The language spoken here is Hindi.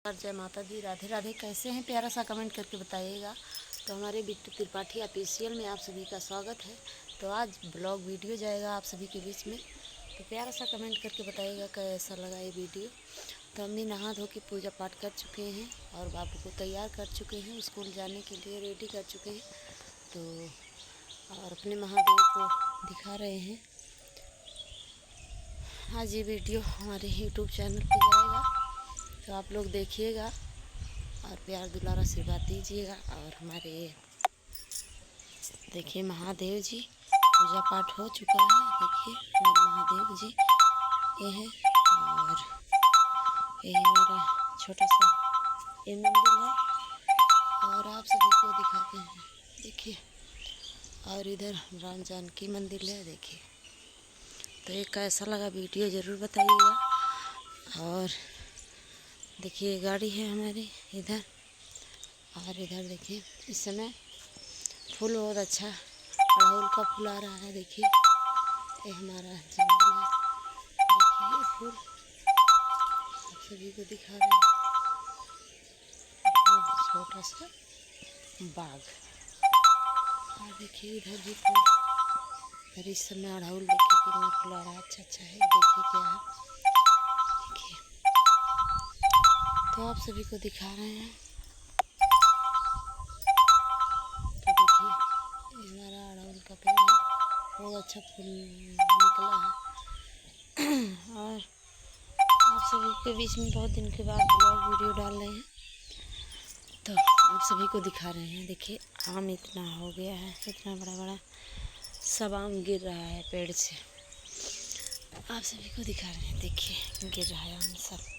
जय माता दी, राधे राधे। कैसे हैं? प्यारा सा कमेंट करके बताइएगा। तो हमारे बिट्टू त्रिपाठी ऑफिशियल में आप सभी का स्वागत है। तो आज ब्लॉग वीडियो जाएगा आप सभी के बीच में, तो प्यारा सा कमेंट करके बताइएगा कैसा लगा ये वीडियो। तो हम भी नहा धो के पूजा पाठ कर चुके हैं और बाबू को तैयार कर चुके हैं, स्कूल जाने के लिए रेडी कर चुके हैं। तो और अपने महादेव को दिखा रहे हैं। आज ये वीडियो हमारे यूट्यूब चैनल पर जाएगा, तो आप लोग देखिएगा और प्यार दुलार आशीर्वाद दीजिएगा। और हमारे देखिए महादेव जी पूजा पाठ हो चुका है। देखिए हमारे महादेव जी ये है और ये हमारा छोटा सा ये मंदिर है और आप सभी को दिखाते हैं। देखिए और इधर राम जानकी मंदिर है। देखिए तो ये कैसा लगा वीडियो ज़रूर बताइएगा। और देखिए गाड़ी है हमारी इधर, और इधर देखिए इस समय फूल बहुत अच्छा अड़हुल का फूल आ रहा है। देखिए ये हमारा जंगल है। देखिए ये फूल आप सभी को दिखा रहे हैं। छोटा सा बाग, और देखिए इधर भी फूल, और इस समय अड़हुल देखिए कितना फूल आ रहा है। अच्छा है। देखिए क्या है, तो आप सभी को दिखा रहे हैं। तो देखिए ये हमारा अड़हुल का पेड़ है, बहुत अच्छा फूल निकला है। और आप सभी के बीच में बहुत दिन के बाद ब्लॉग वीडियो डाल रहे हैं, तो आप सभी को दिखा रहे हैं। देखिए आम इतना हो गया है, इतना बड़ा बड़ा सब आम गिर रहा है पेड़ से। आप सभी को दिखा रहे हैं। देखिए गिर रहा है आम सब।